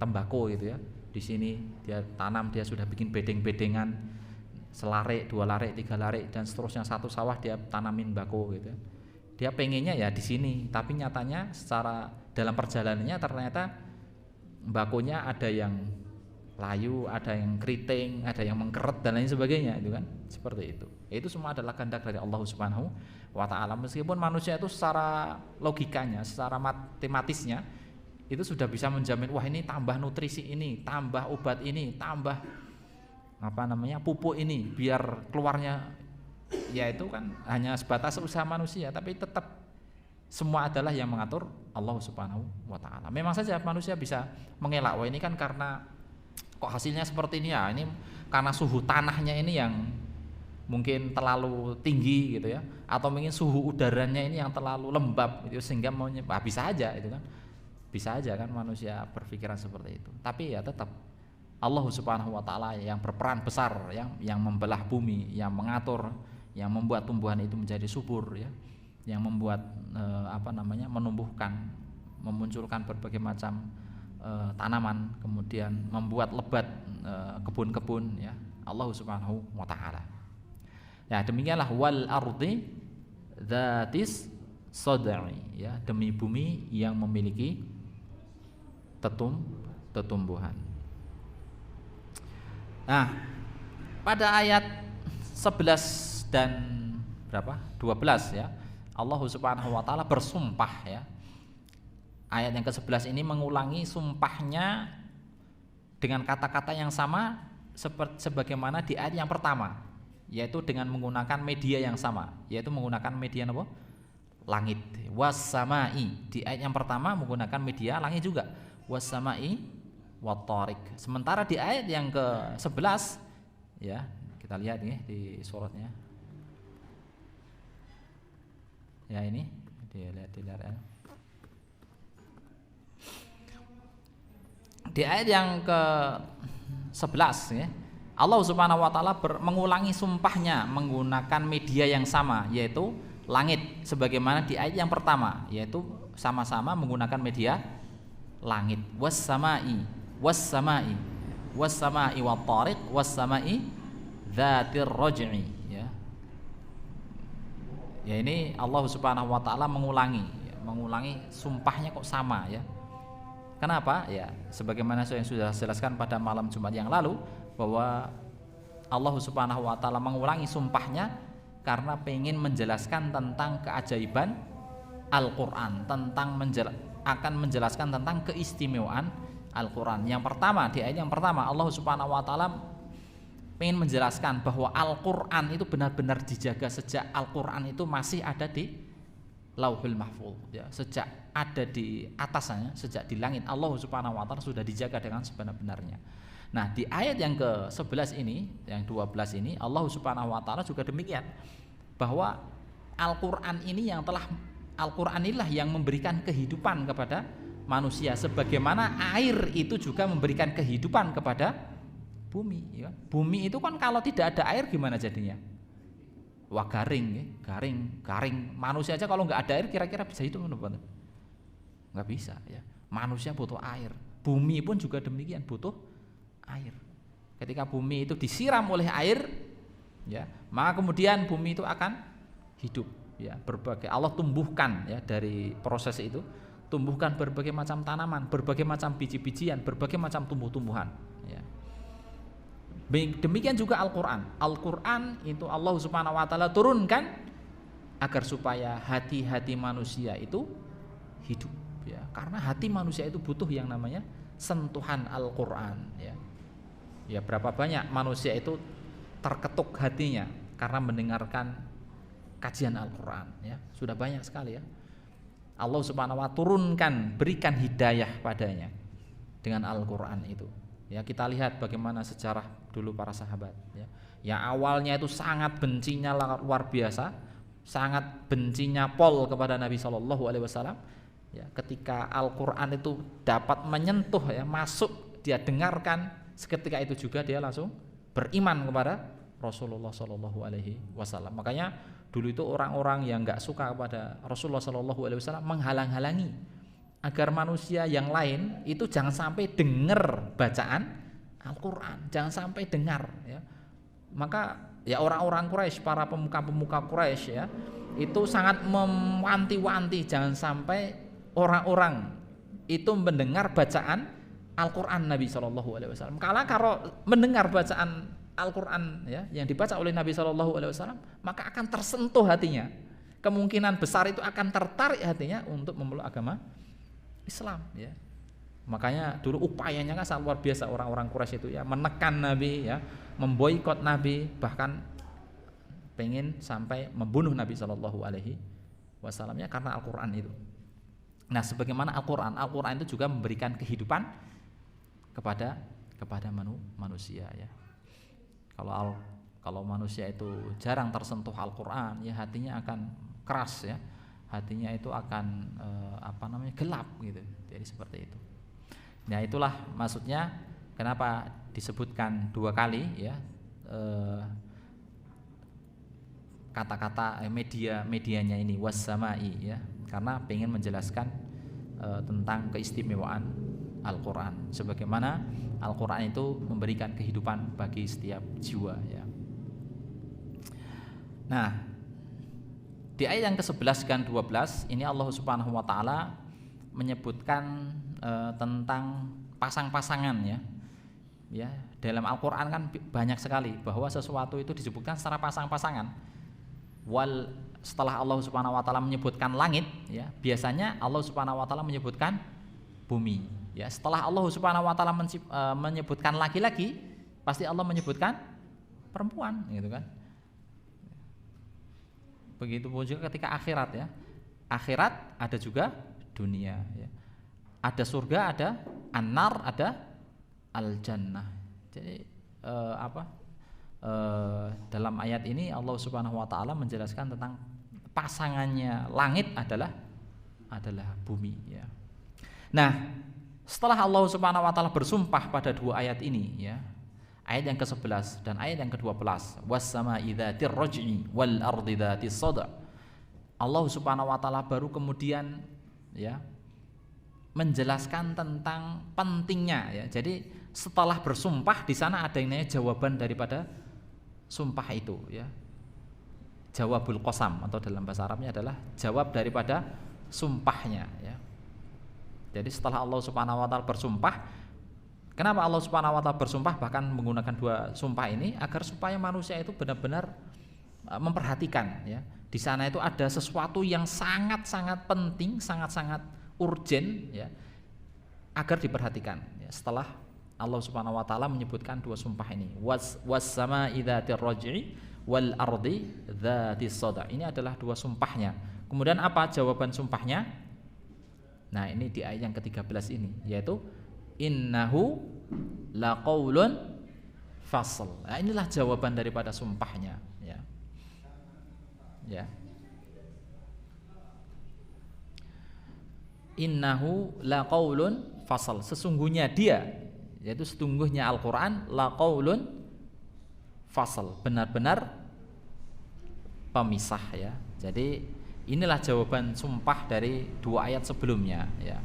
tembakau gitu ya. Di sini dia tanam, dia sudah bikin bedeng-bedengan, selarik, 2 larik, 3 larik dan seterusnya, satu sawah dia tanamin bako gitu. Dia pengennya ya di sini, tapi nyatanya secara dalam perjalanannya ternyata bakonya ada yang layu, ada yang keriting, ada yang mengkeret dan lain sebagainya itu kan. Seperti itu. Itu semua adalah kehendak dari Allah Subhanahu wa taala. Meskipun manusia itu secara logikanya, secara matematisnya itu sudah bisa menjamin, wah ini tambah nutrisi ini, tambah obat ini, tambah pupuk ini biar keluarnya, ya itu kan hanya sebatas usaha manusia, tapi tetap semua adalah yang mengatur Allah Subhanahu wa taala. Memang saja manusia bisa mengelak, wah ini kan karena kok hasilnya seperti ini ya, ini karena suhu tanahnya ini yang mungkin terlalu tinggi gitu ya, atau mungkin suhu udaranya ini yang terlalu lembab gitu, sehingga bisa aja itu kan, bisa aja kan manusia berpikiran seperti itu. Tapi ya tetap Allah Subhanahu wa taala yang berperan besar yang membelah bumi, yang mengatur, yang membuat tumbuhan itu menjadi subur ya, yang membuat menumbuhkan, memunculkan berbagai macam tanaman, kemudian membuat lebat kebun-kebun ya, Allah Subhanahu wa taala. Ya, demikianlah wal ardi dzatis sad'i ya, demi bumi yang memiliki tetumbuhan. Nah, pada ayat 11 dan 12 ya, Allah Subhanahu wa taala bersumpah ya. Ayat yang ke-11 ini mengulangi sumpahnya dengan kata-kata yang sama sebagaimana di ayat yang pertama, yaitu dengan menggunakan media yang sama, yaitu menggunakan media apa? Langit. Was-samai, di ayat yang pertama menggunakan media langit juga. Was-samai wat-tariq. Sementara di ayat yang ke-11 ya, kita lihat nih di suratnya. Ya ini dilihat ya. Di ayat yang ke-11 ya, Allah Subhanahu wa taala mengulangi sumpahnya menggunakan media yang sama, yaitu langit, sebagaimana di ayat yang pertama, yaitu sama-sama menggunakan media langit. Was-samai wat-tariq was-samai dzatir raj'i ya. Ya ini Allah Subhanahu wa taala mengulangi sumpahnya kok sama ya. Kenapa? Ya, sebagaimana yang sudah jelaskan pada malam Jumat yang lalu, bahwa Allah Subhanahu wa taala mengulangi sumpahnya karena ingin menjelaskan tentang keajaiban Al-Qur'an, akan menjelaskan tentang keistimewaan Al-Qur'an. Yang pertama, di ayat yang pertama Allah Subhanahu wa taala ingin menjelaskan bahwa Al-Qur'an itu benar-benar dijaga sejak Al-Qur'an itu masih ada di Lauhul Mahfuz ya, sejak ada di atasnya, sejak di langit, Allah Subhanahu wa taala sudah dijaga dengan sebenar-benarnya. Nah, di ayat yang ke-11 ini, yang 12 ini, Allah Subhanahu wa taala juga demikian, bahwa Al-Qur'an inilah yang memberikan kehidupan kepada manusia, sebagaimana air itu juga memberikan kehidupan kepada bumi ya. Bumi itu kan kalau tidak ada air gimana jadinya? Wah, garing ya, garing. Manusia aja kalau nggak ada air kira-kira bisa hidup apa? Nggak bisa ya. Manusia butuh air. Bumi pun juga demikian, butuh air. Ketika bumi itu disiram oleh air, ya, maka kemudian bumi itu akan hidup. Ya, berbagai Allah tumbuhkan ya, dari proses itu, tumbuhkan berbagai macam tanaman, berbagai macam biji-bijian, berbagai macam tumbuh-tumbuhan. Ya. Demikian juga Al-Qur'an. Al-Qur'an itu Allah Subhanahu wa taala turunkan agar supaya hati-hati manusia itu hidup ya. Karena hati manusia itu butuh yang namanya sentuhan Al-Qur'an ya. Ya, berapa banyak manusia itu terketuk hatinya karena mendengarkan kajian Al-Qur'an ya. Sudah banyak sekali ya. Allah Subhanahu wa ta'ala turunkan, berikan hidayah padanya dengan Al-Qur'an itu. Ya, kita lihat bagaimana sejarah dulu para sahabat ya. Yang awalnya itu sangat bencinya luar biasa, sangat bencinya pol kepada Nabi Shallallahu alaihi wasallam. Ya, ketika Al-Qur'an itu dapat menyentuh ya, masuk, dia dengarkan, seketika itu juga dia langsung beriman kepada Rasulullah Shallallahu alaihi wasallam. Makanya dulu itu orang-orang yang enggak suka kepada Rasulullah Shallallahu alaihi wasallam menghalang-halangi agar manusia yang lain itu jangan sampai dengar bacaan Al-Qur'an, jangan sampai dengar ya. Maka ya orang-orang Quraisy, para pemuka-pemuka Quraisy ya, itu sangat mewanti-wanti jangan sampai orang-orang itu mendengar bacaan Al-Qur'an Nabi Shallallahu alaihi wasallam. Karena kalau mendengar bacaan Al-Qur'an ya yang dibaca oleh Nabi Shallallahu alaihi wasallam, maka akan tersentuh hatinya. Kemungkinan besar itu akan tertarik hatinya untuk memeluk agama Islam ya. Makanya dulu upayanya kan sangat luar biasa orang-orang Quraisy itu ya, menekan Nabi ya, memboikot Nabi, bahkan pengen sampai membunuh Nabi Shallallahu alaihi wasallam ya karena Al-Qur'an itu. Nah, sebagaimana Al-Qur'an itu juga memberikan kehidupan kepada manusia ya. Kalau manusia itu jarang tersentuh Al-Qur'an ya, hatinya akan keras ya. Hatinya itu akan gelap gitu. Jadi seperti itu. Nah, itulah maksudnya kenapa disebutkan dua kali ya kata-kata medianya ini was-samai ya, karena pengen menjelaskan tentang keistimewaan Al-Qur'an. Sebagaimana Al-Qur'an itu memberikan kehidupan bagi setiap jiwa ya. Nah, di ayat yang ke-11 dan 12 ini Allah Subhanahu wa taala menyebutkan tentang pasang-pasangan ya. Ya, dalam Al-Qur'an kan banyak sekali bahwa sesuatu itu disebutkan secara pasang-pasangan. Setelah Allah Subhanahu wa taala menyebutkan langit ya, biasanya Allah Subhanahu wa taala menyebutkan bumi ya. Setelah Allah Subhanahu wa taala menyebutkan laki-laki, pasti Allah menyebutkan perempuan gitu kan. Begitu pun juga ketika akhirat ya. Akhirat ada juga dunia ya. Ada surga, ada an-nar, ada al-jannah. Jadi dalam ayat ini Allah Subhanahu wa taala menjelaskan tentang pasangannya langit adalah bumi ya. Nah, setelah Allah Subhanahu wa taala bersumpah pada dua ayat ini ya, ayat yang ke-11 dan ayat yang ke-12, was-sama'i dzatir raj'i wal ardi dzatis sad'. Allah Subhanahu wa taala baru kemudian ya menjelaskan tentang pentingnya ya. Jadi setelah bersumpah di sana ada yang namanya jawaban daripada sumpah itu ya. Jawabul qasam atau dalam bahasa Arabnya adalah jawab daripada sumpahnya ya. Jadi setelah Allah Subhanahu wa taala bersumpah, kenapa Allah Subhanahu wa taala bersumpah bahkan menggunakan dua sumpah ini agar supaya manusia itu benar-benar memperhatikan ya. Di sana itu ada sesuatu yang sangat-sangat penting, sangat-sangat urgen ya, agar diperhatikan ya. Setelah Allah Subhanahu wa taala menyebutkan dua sumpah ini, was-sama'i dzatir raj'i wal ardi dzatis sad'. Ini adalah dua sumpahnya. Kemudian apa jawaban sumpahnya? Nah, ini di ayat yang ke-13 ini, yaitu innahu laqaulun fasl. Nah, inilah jawaban daripada sumpahnya ya. Ya. Innahu laqaulun fasl. Sesungguhnya dia, yaitu sesungguhnya Al-Qur'an laqaulun fasl, benar-benar pemisah ya. Jadi inilah jawaban sumpah dari dua ayat sebelumnya ya.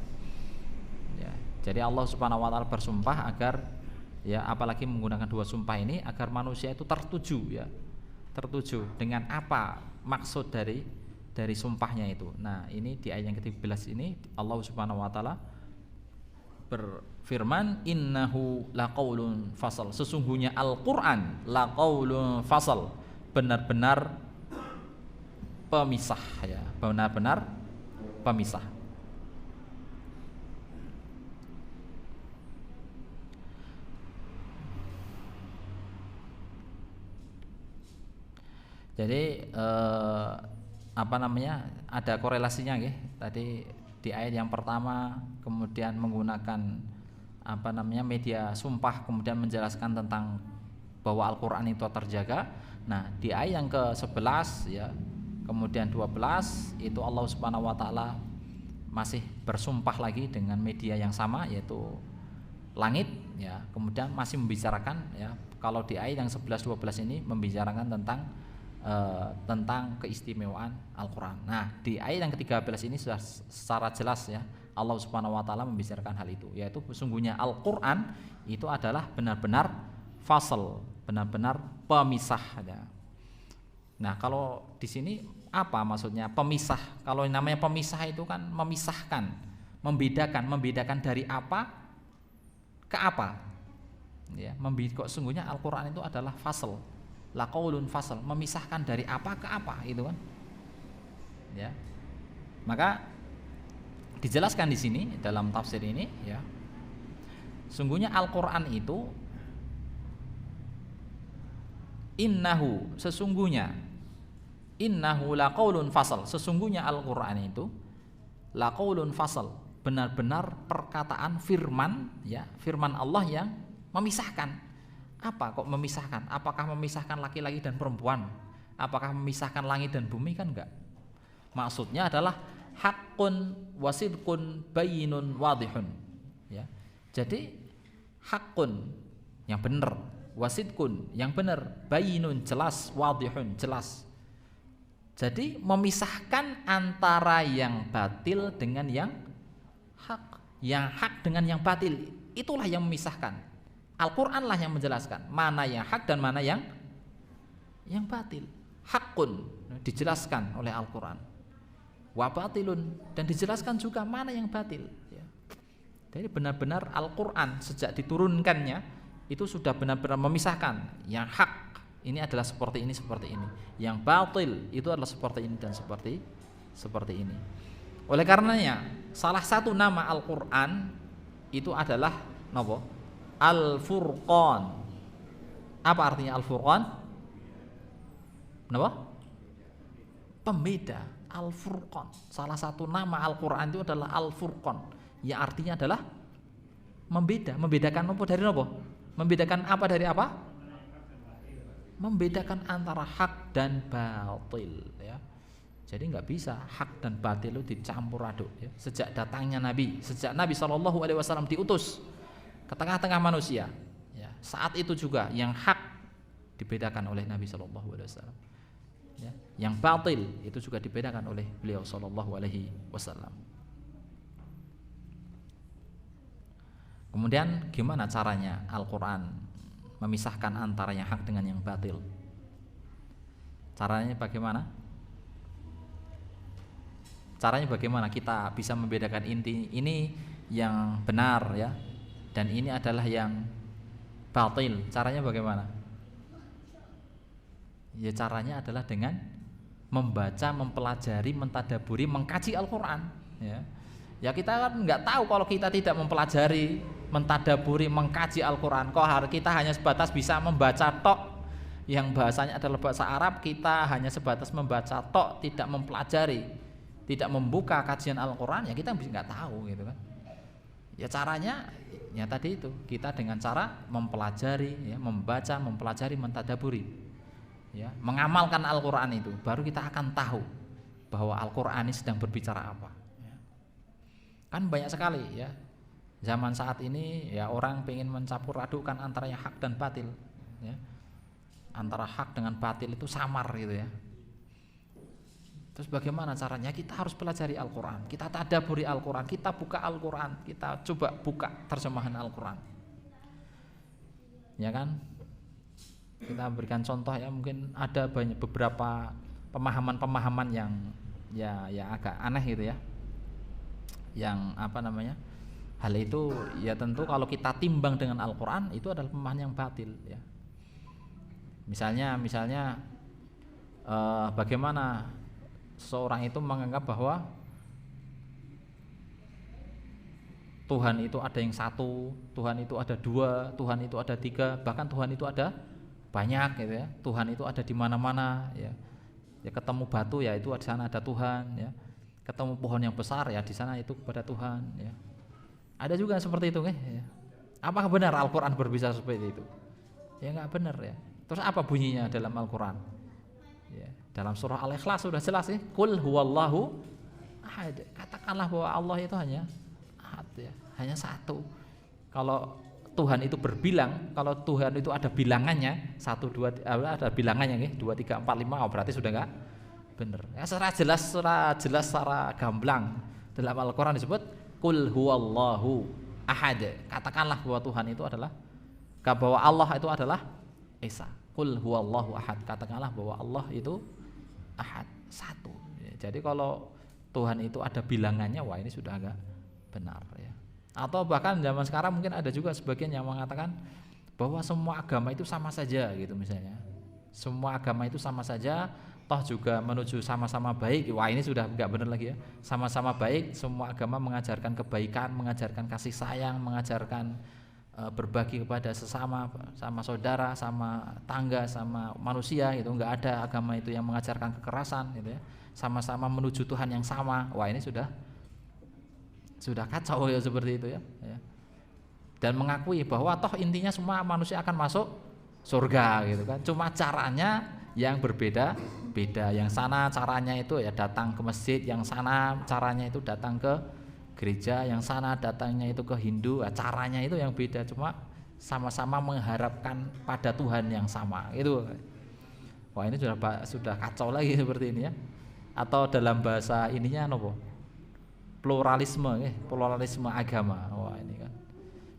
Ya. Jadi Allah Subhanahu wa taala bersumpah agar ya, apalagi menggunakan dua sumpah ini agar manusia itu tertuju ya. Tertuju dengan apa maksud dari sumpahnya itu. Nah, ini di ayat yang ke-13 ini Allah Subhanahu wa taala berfirman innahu laqaulun fasl. Sesungguhnya Al-Qur'an laqaulun fasl, benar-benar pemisah ya, benar-benar pemisah. Jadi apa namanya, ada korelasinya nggih. Tadi di ayat yang pertama kemudian menggunakan apa namanya media sumpah, kemudian menjelaskan tentang bahwa Al-Qur'an itu terjaga. Nah, di ayat yang ke-11 ya, kemudian 12 itu Allah Subhanahu wa taala masih bersumpah lagi dengan media yang sama, yaitu langit ya. Kemudian masih membicarakan ya, kalau di ayat yang 11 12 ini membicarakan tentang keistimewaan Al-Qur'an. Nah, di ayat yang ke-13 ini sudah secara jelas ya Allah Subhanahu wa taala membicarakan hal itu, yaitu sesungguhnya Al-Qur'an itu adalah benar-benar fasal, benar-benar pemisah ya. Nah, kalau di sini apa maksudnya pemisah? Kalau namanya pemisah itu kan memisahkan, membedakan dari apa ke apa. Ya, kok sungguhnya Al-Qur'an itu adalah fasal. Laqaulun fasal, memisahkan dari apa ke apa itu kan. Ya. Maka dijelaskan di sini dalam tafsir ini ya. Sungguhnya Al-Qur'an itu innahu laqaulun fasal, sesungguhnya Al-Qur'an itu laqaulun fasal, benar-benar perkataan firman ya, firman Allah yang memisahkan. Apa kok memisahkan? Apakah memisahkan laki-laki dan perempuan? Apakah memisahkan langit dan bumi? Kan enggak. Maksudnya adalah haqqun wasidqun bayyinun wadihun ya. Jadi haqqun yang benar, wasidqun yang benar, bayyinun jelas, wadihun jelas. Jadi memisahkan antara yang batil dengan yang hak, yang hak dengan yang batil, itulah yang memisahkan. Al-Qur'an lah yang menjelaskan mana yang hak dan mana yang batil. Hakun dijelaskan oleh Al-Qur'an, wa batilun, dan dijelaskan juga mana yang batil ya. Jadi benar-benar Al-Qur'an sejak diturunkannya itu sudah benar-benar memisahkan yang hak ini adalah seperti ini, yang batil itu adalah seperti ini dan seperti ini. Oleh karenanya salah satu nama Al-Qur'an itu adalah napa? Al-Furqan. Apa artinya Al-Furqan? Kenapa? Pembeda. Al-Furqan. Salah satu nama Al-Qur'an itu adalah Al-Furqan, yang artinya adalah membeda. Membedakan apa dari apa? Membedakan apa dari apa? Membedakan antara hak dan batil ya. Jadi nggak bisa hak dan batil itu dicampur aduk ya. Sejak datangnya Nabi, sejak Nabi SAW diutus ke tengah-tengah manusia ya, saat itu juga yang hak dibedakan oleh Nabi SAW ya, yang batil itu juga dibedakan oleh beliau SAW. Kemudian gimana caranya Al-Qur'an memisahkan antara yang hak dengan yang batil? Caranya bagaimana? Caranya bagaimana kita bisa membedakan ini yang benar ya, dan ini adalah yang batil? Caranya bagaimana? Ya caranya adalah dengan membaca, mempelajari, mentadaburi, mengkaji Al-Qur'an ya. Ya kita kan nggak tahu kalau kita tidak mempelajari, mentadaburi, mengkaji Al-Qur'an. Kok kita hanya sebatas bisa membaca tok, yang bahasanya adalah bahasa Arab, kita hanya sebatas membaca tok, tidak mempelajari, tidak membuka kajian Al-Qur'an, ya kita nggak tahu gitu kan. Ya caranya ya tadi itu, kita dengan cara mempelajari ya, membaca, mempelajari, mentadaburi ya, mengamalkan Al-Qur'an itu, baru kita akan tahu bahwa Al-Qur'an ini sedang berbicara apa ya. Kan banyak sekali ya zaman saat ini ya, orang pengen mencampur adukan antara yang hak dan batil ya. Antara hak dengan batil itu samar gitu ya. Terus bagaimana caranya? Kita harus pelajari Al-Qur'an, kita tadaburi Al-Qur'an, kita buka Al-Qur'an, kita coba buka terjemahan Al-Qur'an ya kan. Kita berikan contoh ya, mungkin ada beberapa pemahaman yang ya agak aneh gitu ya, yang apa namanya, hal itu ya tentu kalau kita timbang dengan Al-Qur'an itu adalah pemahaman yang batil ya. Misalnya bagaimana seorang itu menganggap bahwa Tuhan itu ada yang satu, Tuhan itu ada dua, Tuhan itu ada tiga, bahkan Tuhan itu ada banyak gitu ya. Tuhan itu ada di mana-mana ya. Ya ketemu batu ya itu di sana ada Tuhan ya. Ketemu pohon yang besar ya di sana itu kepada Tuhan ya. Ada juga seperti itu ya. Apakah benar Al-Qur'an berbicara seperti itu? Ya enggak benar ya. Terus apa bunyinya dalam Al-Qur'an? Ya, dalam surah Al-Ikhlas sudah jelas ya. Qul huwallahu ahad. Katakanlah bahwa Allah itu hanya ahad ya, hanya satu. Kalau Tuhan itu berbilang, kalau Tuhan itu ada bilangannya 1 2 ada bilangannya nih 2 3 4 5 berarti sudah enggak benar. Ya secara jelas secara gamblang dalam Al-Qur'an disebut qul huwallahu ahad. Katakanlah bahwa Tuhan itu adalah bahwa Allah itu adalah Esa. Qul huwallahu ahad. Katakanlah bahwa Allah itu ahad, satu. Ya, jadi kalau Tuhan itu ada bilangannya, wah ini sudah agak benar ya. Atau bahkan zaman sekarang mungkin ada juga sebagian yang mengatakan bahwa semua agama itu sama saja gitu misalnya. Semua agama itu sama saja, toh juga menuju sama-sama baik. Wah ini sudah enggak benar lagi ya. Sama-sama baik, semua agama mengajarkan kebaikan, mengajarkan kasih sayang, mengajarkan berbagi kepada sesama, sama saudara, sama tangga, sama manusia gitu. Enggak ada agama itu yang mengajarkan kekerasan gitu ya. Sama-sama menuju Tuhan yang sama. Wah ini sudah kacau ya seperti itu ya. Dan mengakui bahwa toh intinya semua manusia akan masuk surga gitu kan. Cuma caranya yang berbeda-beda. Yang sana caranya itu ya datang ke masjid, yang sana caranya itu datang ke gereja, yang sana datangnya itu ke Hindu. Caranya itu yang beda, cuma sama-sama mengharapkan pada Tuhan yang sama. Itu. Wah, ini sudah kacau lagi seperti ini ya. Atau dalam bahasa ininya nopo? Pluralisme agama. Wah ini kan,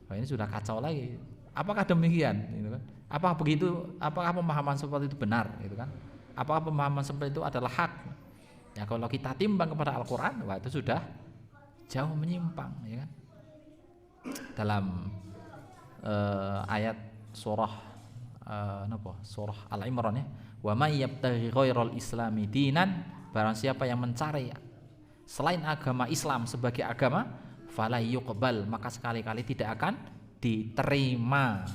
wah ini sudah kacau lagi. Apakah demikian? Gitu kan? Apakah begitu? Apakah pemahaman seperti itu benar? Gitu kan? Apakah pemahaman seperti itu adalah hak? Ya kalau kita timbang kepada Al-Quran, wah itu sudah jauh menyimpang, ya kan? Dalam ayat surah surah Al-Imran ya, wa may yabtaghi ghairal islami dinan, barang siapa yang mencari selain agama Islam sebagai agama, fala yuqbal, maka sekali-kali tidak akan diterima.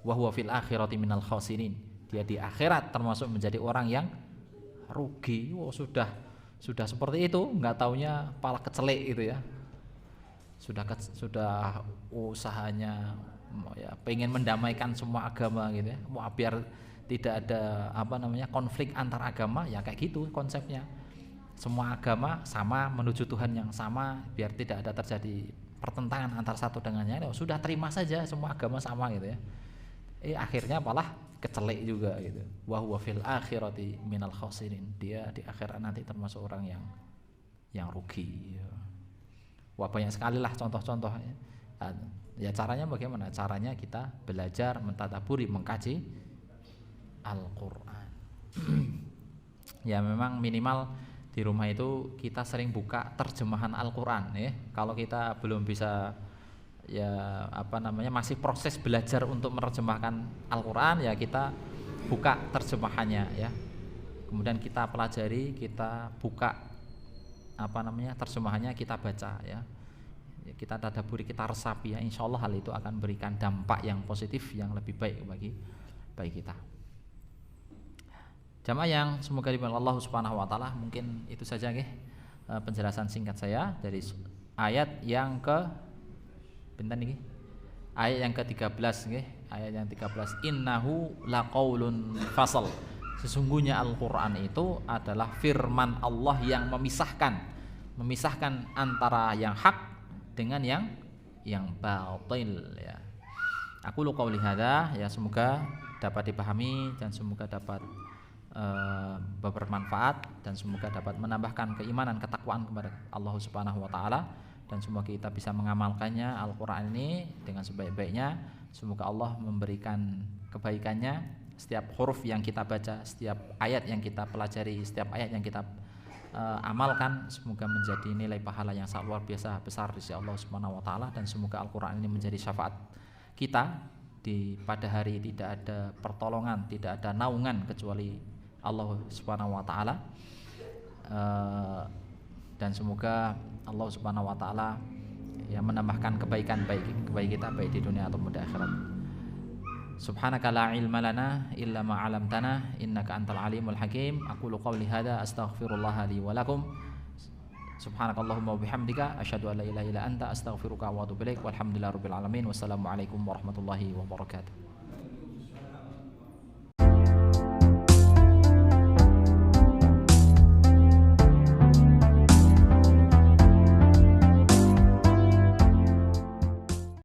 Wa huwa fil akhirati minal khasirin, dia di akhirat termasuk menjadi orang yang rugi. Oh, sudah seperti itu, nggak taunya pala kecelek gitu ya. Sudah usahanya ya pengen mendamaikan semua agama gitu ya. Mau biar tidak ada konflik antar agama, ya kayak gitu konsepnya. Semua agama sama, menuju Tuhan yang sama, biar tidak ada terjadi pertentangan antar satu dengan yang lain. Sudah terima saja semua agama sama gitu ya. Akhirnya malah kecelek juga gitu. Wa huwa fil akhirati minal khasirin, dia di akhirat nanti termasuk orang yang rugi. Wah banyak sekali lah contoh-contohnya. Ya caranya bagaimana? Caranya kita belajar, mentadaburi, mengkaji Al-Quran. Ya memang minimal di rumah itu kita sering buka terjemahan Al-Quran ya. Kalau kita belum bisa masih proses belajar untuk menerjemahkan Al-Quran, ya kita buka terjemahannya ya. Kemudian kita pelajari, kita buka terjemahannya, kita baca ya. Kita tadaburi, kita resapi ya. Insya Allah hal itu akan berikan dampak yang positif, yang lebih baik bagi kita. Jamaah yang semoga dimuliakan Allah Subhanahu wa taala, mungkin itu saja penjelasan singkat saya dari ayat yang ayat yang ke-13 ayat yang 13. Innahu laqaulun fasal. Sesungguhnya Al-Qur'an itu adalah firman Allah yang memisahkan antara yang hak dengan yang batil ya. Aku lu qauli hadza ya, semoga dapat dipahami dan semoga dapat bermanfaat dan semoga dapat menambahkan keimanan, ketakwaan kepada Allah Subhanahu wa taala, dan semoga kita bisa mengamalkannya Al-Qur'an ini dengan sebaik-baiknya. Semoga Allah memberikan kebaikannya setiap huruf yang kita baca, setiap ayat yang kita pelajari, setiap ayat yang kita amalkan, semoga menjadi nilai pahala yang sangat luar biasa besar di sisi Allah Subhanahu wa taala, dan semoga Al-Qur'an ini menjadi syafaat kita pada hari tidak ada pertolongan, tidak ada naungan kecuali Allah Subhanahu wa taala. Dan semoga Allah Subhanahu wa taala yang menambahkan kebaikan baik kita baik di dunia atau di akhirat. Subhanaka la ilma lana illa ma 'allamtana innaka antal alimul hakim. Aqulu qawli hadza astaghfirullah li wa lakum. Subhanakallahumma wa bihamdika asyhadu an la ilaha illa anta astaghfiruka wa atubu ilaik. Walhamdulillahirabbil alamin. Wassalamualaikum warahmatullahi wabarakatuh.